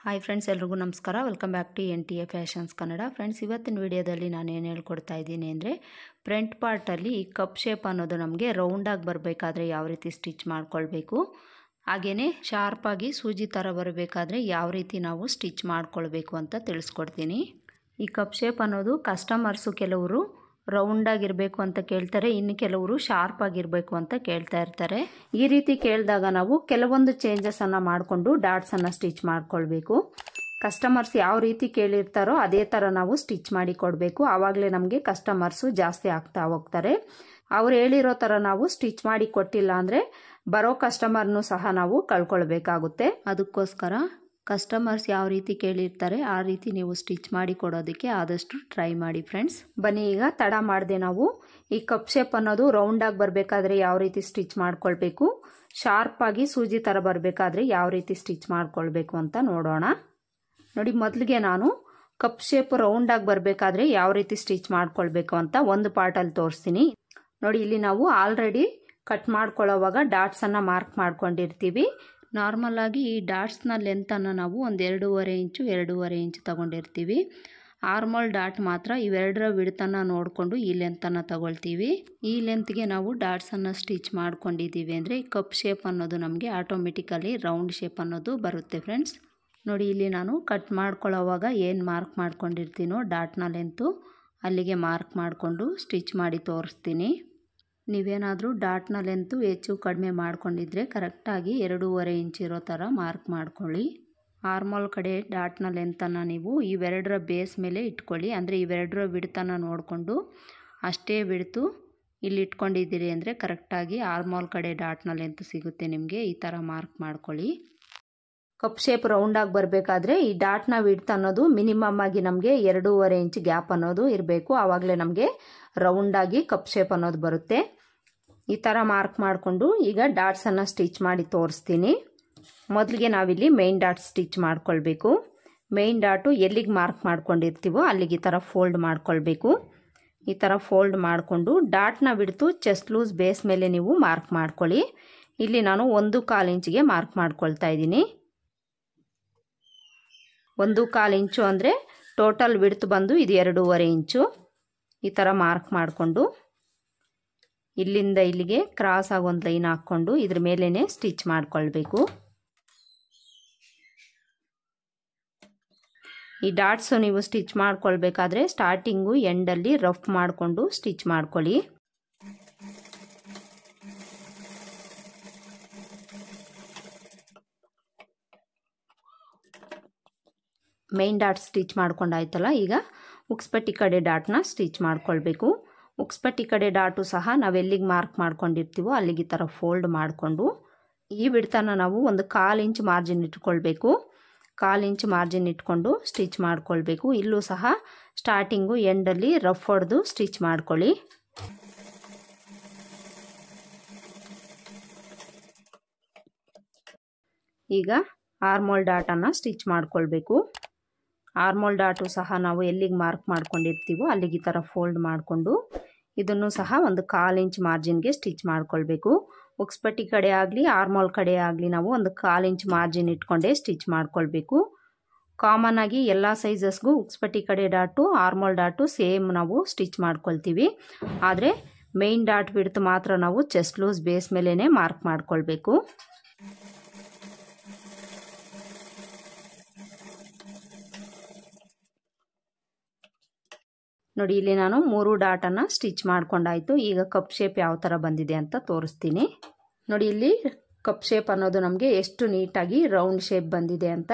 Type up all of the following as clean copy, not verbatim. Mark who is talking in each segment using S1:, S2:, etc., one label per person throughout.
S1: Hi friends, ಎಲ್ರಿಗೂ ನಮಸ್ಕಾರ. Welcome back to NTA fashions Kannada. Friends, ಇವತ್ತಿನ ವಿಡಿಯೋದಲ್ಲಿ ನಾನು ಏನು ಹೇಳ್ಕೊಡ್ತಾ ಇದ್ದೀನಿ ಅಂದರೆ, ಫ್ರಂಟ್ ಪಾರ್ಟಲ್ಲಿ ಈ ಕಪ್ ಶೇಪ್ ಅನ್ನೋದು ನಮಗೆ ರೌಂಡಾಗಿ ಬರಬೇಕಾದ್ರೆ ಯಾವ ರೀತಿ ಸ್ಟಿಚ್ ಮಾಡ್ಕೊಳ್ಬೇಕು, ಹಾಗೆಯೇ ಶಾರ್ಪಾಗಿ ಸೂಜಿ ಥರ ಬರಬೇಕಾದ್ರೆ ಯಾವ ರೀತಿ ನಾವು ಸ್ಟಿಚ್ ಮಾಡ್ಕೊಳ್ಬೇಕು ಅಂತ ತಿಳಿಸ್ಕೊಡ್ತೀನಿ. ಈ ಕಪ್ ಶೇಪ್ ಅನ್ನೋದು ಕಸ್ಟಮರ್ಸು ಕೆಲವರು ರೌಂಡಾಗಿರಬೇಕು ಅಂತ ಕೇಳ್ತಾರೆ, ಇನ್ನು ಕೆಲವರು ಶಾರ್ಪ್ ಆಗಿರಬೇಕು ಅಂತ ಕೇಳ್ತಾ ಇರ್ತಾರೆ. ಈ ರೀತಿ ಕೇಳಿದಾಗ ನಾವು ಕೆಲವೊಂದು ಚೇಂಜಸನ್ನು ಮಾಡಿಕೊಂಡು ಡಾಟ್ಸನ್ನು ಸ್ಟಿಚ್ ಮಾಡ್ಕೊಳ್ಬೇಕು. ಕಸ್ಟಮರ್ಸ್ ಯಾವ ರೀತಿ ಕೇಳಿರ್ತಾರೋ ಅದೇ ಥರ ನಾವು ಸ್ಟಿಚ್ ಮಾಡಿ ಕೊಡಬೇಕು. ಆವಾಗಲೇ ನಮಗೆ ಕಸ್ಟಮರ್ಸು ಜಾಸ್ತಿ ಆಗ್ತಾ ಹೋಗ್ತಾರೆ. ಅವ್ರು ಹೇಳಿರೋ ಥರ ನಾವು ಸ್ಟಿಚ್ ಮಾಡಿ ಕೊಟ್ಟಿಲ್ಲ ಅಂದರೆ ಬರೋ ಕಸ್ಟಮರ್ನು ಸಹ ನಾವು ಕಳ್ಕೊಳ್ಬೇಕಾಗುತ್ತೆ. ಅದಕ್ಕೋಸ್ಕರ ಕಸ್ಟಮರ್ಸ್ ಯಾವ ರೀತಿ ಕೇಳಿರ್ತಾರೆ ಆ ರೀತಿ ನೀವು ಸ್ಟಿಚ್ ಮಾಡಿ ಕೊಡೋದಕ್ಕೆ ಆದಷ್ಟು ಟ್ರೈ ಮಾಡಿ ಫ್ರೆಂಡ್ಸ್. ಬನ್ನಿ, ಈಗ ತಡ ಮಾಡದೆ ನಾವು ಈ ಕಪ್ ಶೇಪ್ ಅನ್ನೋದು ರೌಂಡಾಗಿ ಬರಬೇಕಾದ್ರೆ ಯಾವ ರೀತಿ ಸ್ಟಿಚ್ ಮಾಡ್ಕೊಳ್ಬೇಕು, ಶಾರ್ಪಾಗಿ ಸೂಜಿ ಥರ ಬರಬೇಕಾದ್ರೆ ಯಾವ ರೀತಿ ಸ್ಟಿಚ್ ಮಾಡ್ಕೊಳ್ಬೇಕು ಅಂತ ನೋಡೋಣ. ನೋಡಿ, ಮೊದಲಿಗೆ ನಾನು ಕಪ್ ಶೇಪ್ ರೌಂಡಾಗಿ ಬರಬೇಕಾದ್ರೆ ಯಾವ ರೀತಿ ಸ್ಟಿಚ್ ಮಾಡ್ಕೊಳ್ಬೇಕು ಅಂತ ಒಂದು ಪಾರ್ಟಲ್ಲಿ ತೋರಿಸ್ತೀನಿ. ನೋಡಿ, ಇಲ್ಲಿ ನಾವು ಆಲ್ರೆಡಿ ಕಟ್ ಮಾಡ್ಕೊಳ್ಳೋವಾಗ ಡಾಟ್ಸನ್ನು ಮಾರ್ಕ್ ಮಾಡ್ಕೊಂಡಿರ್ತೀವಿ. ನಾರ್ಮಲ್ ಆಗಿ ಈ ಡಾಟ್ಸ್ನ ಲೆಂತನ್ನು ನಾವು ಒಂದು 2.5 ಇಂಚು ತಗೊಂಡಿರ್ತೀವಿ. ಆರ್ಮೋಲ್ ಡಾಟ್ ಮಾತ್ರ ಇವೆರಡರ ವಿಡ್ತನ್ನು ನೋಡಿಕೊಂಡು ಈ ಲೆಂತನ್ನು ತಗೊಳ್ತೀವಿ. ಈ ಲೆಂತ್ಗೆ ನಾವು ಡಾಟ್ಸನ್ನು ಸ್ಟಿಚ್ ಮಾಡ್ಕೊಂಡಿದ್ದೀವಿ ಅಂದರೆ ಕಪ್ ಶೇಪ್ ಅನ್ನೋದು ನಮಗೆ ಆಟೋಮೆಟಿಕಲಿ ರೌಂಡ್ ಶೇಪ್ ಅನ್ನೋದು ಬರುತ್ತೆ ಫ್ರೆಂಡ್ಸ್. ನೋಡಿ, ಇಲ್ಲಿ ನಾನು ಕಟ್ ಮಾಡ್ಕೊಳ್ಳೋವಾಗ ಏನು ಮಾರ್ಕ್ ಮಾಡ್ಕೊಂಡಿರ್ತೀನೋ ಡಾಟ್ನ ಲೆಂತು ಅಲ್ಲಿಗೆ ಮಾರ್ಕ್ ಮಾಡಿಕೊಂಡು ಸ್ಟಿಚ್ ಮಾಡಿ ತೋರಿಸ್ತೀನಿ. ನೀವೇನಾದರೂ ಡಾಟ್ನ ಲೆಂತು ಹೆಚ್ಚು ಕಡಿಮೆ ಮಾಡ್ಕೊಂಡಿದ್ರೆ ಕರೆಕ್ಟಾಗಿ 2.5 ಇಂಚ್ ಇರೋ ಥರ ಮಾರ್ಕ್ ಮಾಡ್ಕೊಳ್ಳಿ. ಆರ್ಮೋಲ್ ಕಡೆ ಡಾಟ್ನ ಲೆಂತನ್ನು ನೀವು ಇವೆರಡರ ಬೇಸ್ ಮೇಲೆ ಇಟ್ಕೊಳ್ಳಿ. ಅಂದರೆ ಇವೆರಡರ ವಿಡ್ತನ್ನು ನೋಡಿಕೊಂಡು ಅಷ್ಟೇ ವಿಡ್ತು ಇಲ್ಲಿ ಇಟ್ಕೊಂಡಿದ್ದೀರಿ ಅಂದರೆ ಕರೆಕ್ಟಾಗಿ ಆರ್ಮೋಲ್ ಕಡೆ ಡಾಟ್ನ ಲೆಂತ್ ಸಿಗುತ್ತೆ ನಿಮಗೆ. ಈ ಥರ ಮಾರ್ಕ್ ಮಾಡ್ಕೊಳ್ಳಿ. ಕಪ್ ಶೇಪ್ ರೌಂಡಾಗಿ ಬರಬೇಕಾದ್ರೆ ಈ ಡಾಟ್ನ ವಿಡ್ತ್ ಅನ್ನೋದು ಮಿನಿಮಮ್ ಆಗಿ ನಮಗೆ 2.5 ಇಂಚ್ ಗ್ಯಾಪ್ ಅನ್ನೋದು ಇರಬೇಕು. ಆವಾಗಲೇ ನಮಗೆ ರೌಂಡಾಗಿ ಕಪ್ ಶೇಪ್ ಅನ್ನೋದು ಬರುತ್ತೆ. ಈ ಥರ ಮಾರ್ಕ್ ಮಾಡಿಕೊಂಡು ಈಗ ಡಾಟ್ಸನ್ನು ಸ್ಟಿಚ್ ಮಾಡಿ ತೋರಿಸ್ತೀನಿ. ಮೊದಲಿಗೆ ನಾವಿಲ್ಲಿ ಮೇನ್ ಡಾಟ್ ಸ್ಟಿಚ್ ಮಾಡ್ಕೊಳ್ಬೇಕು. ಮೇನ್ ಡಾಟು ಎಲ್ಲಿಗೆ ಮಾರ್ಕ್ ಮಾಡ್ಕೊಂಡಿರ್ತೀವೋ ಅಲ್ಲಿಗೆ ಈ ಥರ ಫೋಲ್ಡ್ ಮಾಡ್ಕೊಳ್ಬೇಕು. ಈ ಥರ ಫೋಲ್ಡ್ ಮಾಡಿಕೊಂಡು ಡಾಟ್ನ ಬಿಡ್ತು ಚೆಸ್ಟ್ ಲೂಸ್ ಬೇಸ್ ಮೇಲೆ ನೀವು ಮಾರ್ಕ್ ಮಾಡ್ಕೊಳ್ಳಿ. ಇಲ್ಲಿ ನಾನು 1.25 ಇಂಚಿಗೆ ಮಾರ್ಕ್ ಮಾಡ್ಕೊಳ್ತಾ ಇದ್ದೀನಿ. 1.25 ಇಂಚು ಅಂದರೆ ಟೋಟಲ್ ವಿಡ್ತ್ ಬಂದು ಇದು 2.5 ಇಂಚು. ಈ ಥರ ಮಾರ್ಕ್ ಮಾಡಿಕೊಂಡು ಇಲ್ಲಿಂದ ಇಲ್ಲಿಗೆ ಕ್ರಾಸ್ ಆಗಿ ಒಂದು ಲೈನ್ ಹಾಕ್ಕೊಂಡು ಇದ್ರ ಮೇಲೇ ಸ್ಟಿಚ್ ಮಾಡ್ಕೊಳ್ಬೇಕು. ಈ ಡಾಟ್ಸು ನೀವು ಸ್ಟಿಚ್ ಮಾಡ್ಕೊಳ್ಬೇಕಾದ್ರೆ ಸ್ಟಾರ್ಟಿಂಗು ಎಂಡಲ್ಲಿ ರಫ್ ಮಾಡಿಕೊಂಡು ಸ್ಟಿಚ್ ಮಾಡ್ಕೊಳ್ಳಿ. ಮೇನ್ ಡಾಟ್ ಸ್ಟಿಚ್ ಮಾಡ್ಕೊಂಡಾಯ್ತಲ್ಲ, ಈಗ ಉಕ್ಸ್ಪಟ್ಟಿ ಕಡೆ ಡಾಟ್ನ ಸ್ಟಿಚ್ ಮಾಡ್ಕೊಳ್ಬೇಕು. ಉಕ್ಸ್ಪಟ್ಟಿ ಕಡೆ ಡಾಟು ಸಹ ನಾವೆಲ್ಲಿಗೆ ಮಾರ್ಕ್ ಮಾಡ್ಕೊಂಡಿರ್ತೀವೋ ಅಲ್ಲಿಗೆ ಈ ಥರ ಫೋಲ್ಡ್ ಮಾಡಿಕೊಂಡು ಈ ಬಿಡ್ತನ ನಾವು ಒಂದು 1/4 ಇಂಚ್ ಮಾರ್ಜಿನ್ ಇಟ್ಕೊಳ್ಬೇಕು. 1/4 ಇಂಚ್ ಮಾರ್ಜಿನ್ ಇಟ್ಕೊಂಡು ಸ್ಟಿಚ್ ಮಾಡ್ಕೊಳ್ಬೇಕು. ಇಲ್ಲೂ ಸಹ ಸ್ಟಾರ್ಟಿಂಗು ಎಂಡಲ್ಲಿ ರಫ್ ಹೊಡೆದು ಸ್ಟಿಚ್ ಮಾಡ್ಕೊಳ್ಳಿ. ಈಗ ಆರ್ಮೋಲ್ ಡಾಟನ್ನು ಸ್ಟಿಚ್ ಮಾಡ್ಕೊಳ್ಬೇಕು. ಆರ್ಮೋಲ್ ಡಾಟು ಸಹ ನಾವು ಎಲ್ಲಿಗೆ ಮಾರ್ಕ್ ಮಾಡ್ಕೊಂಡಿರ್ತೀವೋ ಅಲ್ಲಿಗೆ ಈ ಥರ ಫೋಲ್ಡ್ ಮಾಡಿಕೊಂಡು ಇದನ್ನು ಸಹ ಒಂದು 1/4 ಇಂಚ್ ಮಾರ್ಜಿನ್ಗೆ ಸ್ಟಿಚ್ ಮಾಡ್ಕೊಳ್ಬೇಕು. ಉಕ್ಸ್ಪಟ್ಟಿ ಕಡೆ ಆಗಲಿ ಆರ್ಮೋಲ್ ಕಡೆ ಆಗಲಿ ನಾವು ಒಂದು 1/4 ಇಂಚ್ ಮಾರ್ಜಿನ್ ಇಟ್ಕೊಂಡೇ ಸ್ಟಿಚ್ ಮಾಡ್ಕೊಳ್ಬೇಕು. ಕಾಮನ್ ಆಗಿ ಎಲ್ಲ ಸೈಜಸ್ಗೂ ಉಕ್ಸ್ಪಟ್ಟಿ ಕಡೆ ಡಾಟು ಆರ್ಮೋಲ್ ಡಾಟು ಸೇಮ್ ನಾವು ಸ್ಟಿಚ್ ಮಾಡ್ಕೊಳ್ತೀವಿ. ಆದರೆ ಮೇನ್ ಡಾಟ್ ಬಿಡ್ತು ಮಾತ್ರ ನಾವು ಚೆಸ್ಟ್ ಲೂಸ್ ಬೇಸ್ ಮೇಲೇ ಮಾರ್ಕ್ ಮಾಡ್ಕೊಳ್ಬೇಕು. ನೋಡಿ, ಇಲ್ಲಿ ನಾನು 3 ಡಾಟನ್ನು ಸ್ಟಿಚ್ ಮಾಡ್ಕೊಂಡಾಯ್ತು. ಈಗ ಕಪ್ ಶೇಪ್ ಯಾವ ಥರ ಬಂದಿದೆ ಅಂತ ತೋರಿಸ್ತೀನಿ. ನೋಡಿ, ಇಲ್ಲಿ ಕಪ್ ಶೇಪ್ ಅನ್ನೋದು ನಮಗೆ ಎಷ್ಟು ನೀಟಾಗಿ ರೌಂಡ್ ಶೇಪ್ ಬಂದಿದೆ ಅಂತ.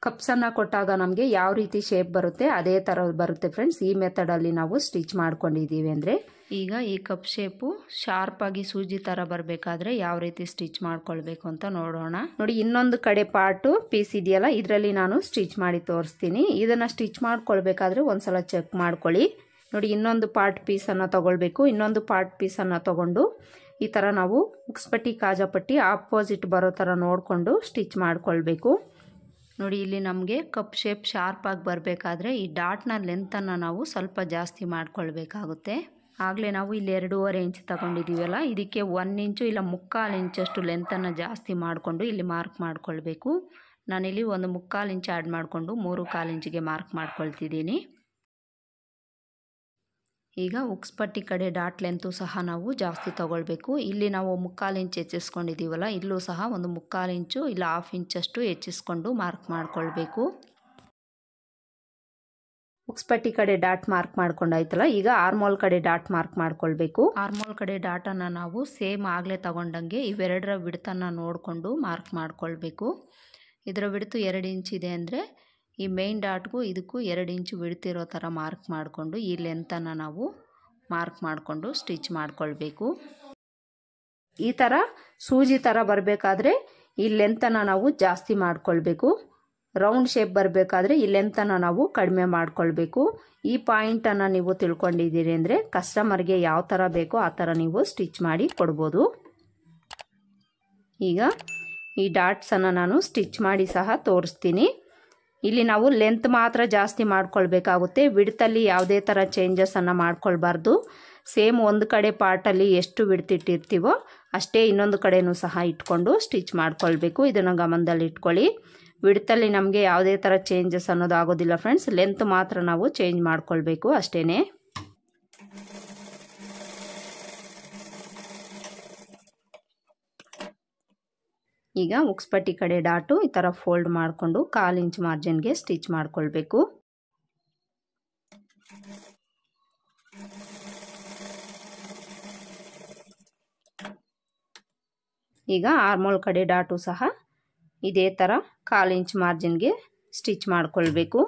S1: ಕಪ್ಸನ್ನು ಕೊಟ್ಟಾಗ ನಮಗೆ ಯಾವ ರೀತಿ ಶೇಪ್ ಬರುತ್ತೆ ಅದೇ ಥರ ಬರುತ್ತೆ ಫ್ರೆಂಡ್ಸ್. ಈ ಮೆಥಡಲ್ಲಿ ನಾವು ಸ್ಟಿಚ್ ಮಾಡ್ಕೊಂಡಿದ್ದೀವಿ ಅಂದರೆ ಈಗ ಈ ಕಪ್ ಶೇಪು ಶಾರ್ಪಾಗಿ ಸೂಜಿ ಥರ ಬರಬೇಕಾದ್ರೆ ಯಾವ ರೀತಿ ಸ್ಟಿಚ್ ಮಾಡ್ಕೊಳ್ಬೇಕು ಅಂತ ನೋಡೋಣ. ನೋಡಿ, ಇನ್ನೊಂದು ಕಡೆ ಪಾರ್ಟು ಪೀಸ್ ಇದೆಯಲ್ಲ, ಇದರಲ್ಲಿ ನಾನು ಸ್ಟಿಚ್ ಮಾಡಿ ತೋರಿಸ್ತೀನಿ. ಇದನ್ನು ಸ್ಟಿಚ್ ಮಾಡ್ಕೊಳ್ಬೇಕಾದ್ರೆ ಒಂದ್ಸಲ ಚೆಕ್ ಮಾಡ್ಕೊಳ್ಳಿ. ನೋಡಿ, ಇನ್ನೊಂದು ಪಾರ್ಟ್ ಪೀಸನ್ನು ತೊಗೊಳ್ಬೇಕು. ಇನ್ನೊಂದು ಪಾರ್ಟ್ ಪೀಸನ್ನು ತೊಗೊಂಡು ಈ ಥರ ನಾವು ಉಕ್ಸ್ಪಟ್ಟಿ ಕಾಜಾಪಟ್ಟಿ ಆಪೋಸಿಟ್ ಬರೋ ಥರ ನೋಡಿಕೊಂಡು ಸ್ಟಿಚ್ ಮಾಡ್ಕೊಳ್ಬೇಕು. ನೋಡಿ, ಇಲ್ಲಿ ನಮಗೆ ಕಪ್ ಶೇಪ್ ಶಾರ್ಪಾಗಿ ಬರಬೇಕಾದ್ರೆ ಈ ಡಾಟ್ನ ಲೆಂತನ್ನು ನಾವು ಸ್ವಲ್ಪ ಜಾಸ್ತಿ ಮಾಡ್ಕೊಳ್ಬೇಕಾಗುತ್ತೆ. ಆಗಲೇ ನಾವು ಇಲ್ಲಿ 2.5 ಇಂಚ್ ತಗೊಂಡಿದ್ದೀವಲ್ಲ, ಇದಕ್ಕೆ 1 ಇಂಚು ಇಲ್ಲ 3/4 ಇಂಚಷ್ಟು ಲೆಂತನ್ನು ಜಾಸ್ತಿ ಮಾಡಿಕೊಂಡು ಇಲ್ಲಿ ಮಾರ್ಕ್ ಮಾಡ್ಕೊಳ್ಬೇಕು. ನಾನಿಲ್ಲಿ 1 ಮುಕ್ಕಾಲು ಇಂಚ್ ಆ್ಯಡ್ ಮಾಡಿಕೊಂಡು 3/4 ಇಂಚಿಗೆ ಮಾರ್ಕ್ ಮಾಡ್ಕೊಳ್ತಿದ್ದೀನಿ. ಈಗ ಉಕ್ಸ್ ಪಟ್ಟಿ ಕಡೆ ಡಾಟ್ ಲೆಂತು ಸಹ ನಾವು ಜಾಸ್ತಿ ತಗೊಳ್ಬೇಕು. ಇಲ್ಲಿ ನಾವು 3/4 ಇಂಚ್ ಹೆಚ್ಚಿಸ್ಕೊಂಡಿದ್ದೀವಲ್ಲ, ಇಲ್ಲೂ ಸಹ 1 3/4 ಇಂಚು ಇಲ್ಲ 1/2 ಇಂಚಷ್ಟು ಹೆಚ್ಚಿಸ್ಕೊಂಡು ಮಾರ್ಕ್ ಮಾಡ್ಕೊಳ್ಬೇಕು. ಉಕ್ಸ್ ಪಟ್ಟಿ ಕಡೆ ಡಾಟ್ ಮಾರ್ಕ್ ಮಾಡ್ಕೊಂಡಾಯ್ತಲ್ಲ, ಈಗ ಆರ್ಮೋಲ್ ಕಡೆ ಡಾಟ್ ಮಾರ್ಕ್ ಮಾಡ್ಕೊಳ್ಬೇಕು. ಆರ್ಮೋಲ್ ಕಡೆ ಡಾಟನ್ನು ನಾವು ಸೇಮ್ ಆಗಲೇ ತಗೊಂಡಂಗೆ ಇವೆರಡರ ವಿಡ್ತನ್ನು ನೋಡಿಕೊಂಡು ಮಾರ್ಕ್ ಮಾಡ್ಕೊಳ್ಬೇಕು. ಇದರ ವಿಡ್ತು 2 ಇಂಚ್ ಇದೆ ಅಂದರೆ ಈ ಮೇನ್ ಡಾಟ್ಗೂ ಇದಕ್ಕೂ 2 ಇಂಚ್ ವಿಡ್ತಿರೋ ಥರ ಮಾರ್ಕ್ ಮಾಡಿಕೊಂಡು ಈ ಲೆಂತನ್ನು ನಾವು ಮಾರ್ಕ್ ಮಾಡಿಕೊಂಡು ಸ್ಟಿಚ್ ಮಾಡ್ಕೊಳ್ಬೇಕು. ಈ ಥರ ಸೂಜಿ ಥರ ಬರಬೇಕಾದ್ರೆ ಈ ಲೆಂತನ್ನು ನಾವು ಜಾಸ್ತಿ ಮಾಡ್ಕೊಳ್ಬೇಕು. ರೌಂಡ್ ಶೇಪ್ ಬರಬೇಕಾದ್ರೆ ಈ ಲೆಂತನ್ನು ನಾವು ಕಡಿಮೆ ಮಾಡ್ಕೊಳ್ಬೇಕು. ಈ ಪಾಯಿಂಟನ್ನು ನೀವು ತಿಳ್ಕೊಂಡಿದ್ದೀರಿ ಅಂದರೆ ಕಸ್ಟಮರ್ಗೆ ಯಾವ ಥರ ಬೇಕೋ ಆ ಥರ ನೀವು ಸ್ಟಿಚ್ ಮಾಡಿ ಕೊಡ್ಬೋದು. ಈಗ ಈ ಡಾಟ್ಸನ್ನು ನಾನು ಸ್ಟಿಚ್ ಮಾಡಿ ಸಹ ತೋರಿಸ್ತೀನಿ. ಇಲ್ಲಿ ನಾವು ಲೆಂತ್ ಮಾತ್ರ ಜಾಸ್ತಿ ಮಾಡ್ಕೊಳ್ಬೇಕಾಗುತ್ತೆ. ವಿಡ್ತಲ್ಲಿ ಯಾವುದೇ ಥರ ಚೇಂಜಸನ್ನು ಮಾಡ್ಕೊಳ್ಬಾರ್ದು. ಸೇಮ್ ಒಂದು ಕಡೆ ಪಾರ್ಟಲ್ಲಿ ಎಷ್ಟು ವಿಡ್ತಿಟ್ಟಿರ್ತೀವೋ ಅಷ್ಟೇ ಇನ್ನೊಂದು ಕಡೆಯೂ ಸಹ ಇಟ್ಕೊಂಡು ಸ್ಟಿಚ್ ಮಾಡ್ಕೊಳ್ಬೇಕು. ಇದನ್ನು ಗಮನದಲ್ಲಿ ಇಟ್ಕೊಳ್ಳಿ. ವಿಡ್ತಲ್ಲಿ ನಮಗೆ ಯಾವುದೇ ಥರ ಚೇಂಜಸ್ ಅನ್ನೋದು ಆಗೋದಿಲ್ಲ ಫ್ರೆಂಡ್ಸ್. ಲೆಂತ್ ಮಾತ್ರ ನಾವು ಚೇಂಜ್ ಮಾಡ್ಕೊಳ್ಬೇಕು ಅಷ್ಟೇ. ಈಗ ಉಕ್ಸ್ ಪಟ್ಟಿ ಕಡೆ ಡಾಟು ಈ ಥರ ಫೋಲ್ಡ್ ಮಾಡಿಕೊಂಡು 1/4 ಇಂಚ್ ಮಾರ್ಜಿನ್ಗೆ ಸ್ಟಿಚ್ ಮಾಡ್ಕೊಳ್ಬೇಕು. ಈಗ ಆರ್ಮೋಲ್ ಕಡೆ ಡಾಟು ಸಹ ಇದೇ ಥರ 1/4 ಇಂಚ್ ಮಾರ್ಜಿನ್ಗೆ ಸ್ಟಿಚ್ ಮಾಡ್ಕೊಳ್ಬೇಕು.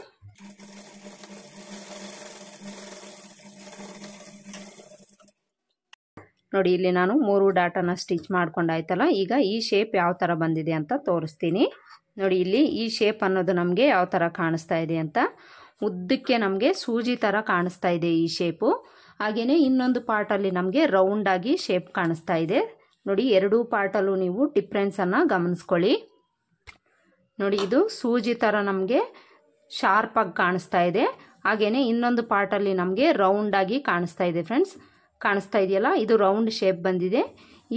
S1: ನೋಡಿ, ಇಲ್ಲಿ ನಾನು 3 ಡಾಟನ್ನು ಸ್ಟಿಚ್ ಮಾಡ್ಕೊಂಡಾಯ್ತಲ್ಲ. ಈಗ ಈ ಶೇಪ್ ಯಾವ ಥರ ಬಂದಿದೆ ಅಂತ ತೋರಿಸ್ತೀನಿ. ನೋಡಿ, ಇಲ್ಲಿ ಈ ಶೇಪ್ ಅನ್ನೋದು ನಮಗೆ ಯಾವ ಥರ ಕಾಣಿಸ್ತಾ ಇದೆ ಅಂತ. ಉದ್ದಕ್ಕೆ ನಮಗೆ ಸೂಜಿ ಥರ ಕಾಣಿಸ್ತಾ ಇದೆ ಈ ಶೇಪು. ಹಾಗೆಯೇ ಇನ್ನೊಂದು ಪಾರ್ಟಲ್ಲಿ ನಮಗೆ ರೌಂಡಾಗಿ ಶೇಪ್ ಕಾಣಿಸ್ತಾ ಇದೆ. ನೋಡಿ, ಎರಡೂ ಪಾರ್ಟಲ್ಲೂ ನೀವು ಡಿಫ್ರೆನ್ಸನ್ನು ಗಮನಿಸ್ಕೊಳ್ಳಿ. ನೋಡಿ, ಇದು ಸೂಜಿ ಥರ ನಮಗೆ ಶಾರ್ಪಾಗಿ ಕಾಣಿಸ್ತಾ ಇದೆ. ಹಾಗೆಯೇ ಇನ್ನೊಂದು ಪಾರ್ಟಲ್ಲಿ ನಮಗೆ ರೌಂಡಾಗಿ ಕಾಣಿಸ್ತಾ ಇದೆ ಫ್ರೆಂಡ್ಸ್. ಕಾಣಿಸ್ತಾ ಇದೆಯಲ್ಲ, ಇದು ರೌಂಡ್ ಶೇಪ್ ಬಂದಿದೆ.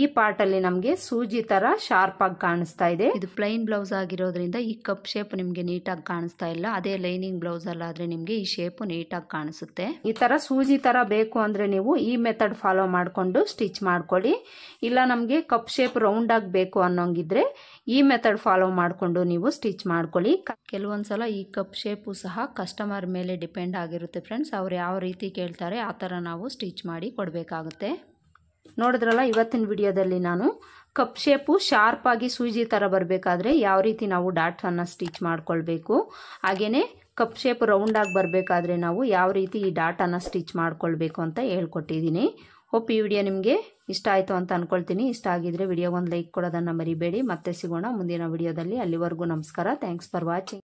S1: ಈ ಪಾರ್ಟಲ್ಲಿ ನಮಗೆ ಸೂಜಿ ಥರ ಶಾರ್ಪಾಗಿ ಕಾಣಿಸ್ತಾ ಇದೆ. ಇದು ಪ್ಲೈನ್ ಬ್ಲೌಸ್ ಆಗಿರೋದ್ರಿಂದ ಈ ಕಪ್ ಶೇಪ್ ನಿಮಗೆ ನೀಟಾಗಿ ಕಾಣಿಸ್ತಾ ಇಲ್ಲ. ಅದೇ ಲೈನಿಂಗ್ ಬ್ಲೌಸಲ್ಲಾದರೆ ನಿಮಗೆ ಈ ಶೇಪು ನೀಟಾಗಿ ಕಾಣಿಸುತ್ತೆ. ಈ ಥರ ಸೂಜಿ ಥರ ಬೇಕು ಅಂದರೆ ನೀವು ಈ ಮೆಥಡ್ ಫಾಲೋ ಮಾಡಿಕೊಂಡು ಸ್ಟಿಚ್ ಮಾಡ್ಕೊಳ್ಳಿ. ಇಲ್ಲ ನಮಗೆ ಕಪ್ ಶೇಪ್ ರೌಂಡಾಗಿ ಬೇಕು ಅನ್ನೋಂಗಿದ್ರೆ ಈ ಮೆಥಡ್ ಫಾಲೋ ಮಾಡಿಕೊಂಡು ನೀವು ಸ್ಟಿಚ್ ಮಾಡ್ಕೊಳ್ಳಿ. ಕೆಲವೊಂದ್ಸಲ ಈ ಕಪ್ ಶೇಪು ಸಹ ಕಸ್ಟಮರ್ ಮೇಲೆ ಡಿಪೆಂಡ್ ಆಗಿರುತ್ತೆ ಫ್ರೆಂಡ್ಸ್. ಅವ್ರು ಯಾವ ರೀತಿ ಕೇಳ್ತಾರೆ ಆ ಥರ ನಾವು ಸ್ಟಿಚ್ ಮಾಡಿ ಕೊಡಬೇಕಾಗುತ್ತೆ. ನೋಡಿದ್ರಲ್ಲ, ಇವತ್ತಿನ ವಿಡಿಯೋದಲ್ಲಿ ನಾನು ಕಪ್ ಶೇಪು ಶಾರ್ಪಾಗಿ ಸೂಜಿ ಥರ ಬರಬೇಕಾದ್ರೆ ಯಾವ ರೀತಿ ನಾವು ಡಾಟನ್ನು ಸ್ಟಿಚ್ ಮಾಡ್ಕೊಳ್ಬೇಕು, ಹಾಗೆಯೇ ಕಪ್ ಶೇಪ್ ರೌಂಡಾಗಿ ಬರಬೇಕಾದ್ರೆ ನಾವು ಯಾವ ರೀತಿ ಈ ಡಾಟನ್ನು ಸ್ಟಿಚ್ ಮಾಡ್ಕೊಳ್ಬೇಕು ಅಂತ ಹೇಳ್ಕೊಟ್ಟಿದ್ದೀನಿ. ಹೋಪ್ ಈ ವಿಡಿಯೋ ನಿಮಗೆ ಇಷ್ಟ ಆಯಿತು ಅಂತ ಅಂದ್ಕೊಳ್ತೀನಿ. ಇಷ್ಟ ಆಗಿದ್ರೆ ವಿಡಿಯೋಗೊಂದು ಲೈಕ್ ಕೊಡೋದನ್ನು ಮರಿಬೇಡಿ. ಮತ್ತೆ ಸಿಗೋಣ ಮುಂದಿನ ವಿಡಿಯೋದಲ್ಲಿ. ಅಲ್ಲಿವರೆಗೂ ನಮಸ್ಕಾರ. Thanks for watching.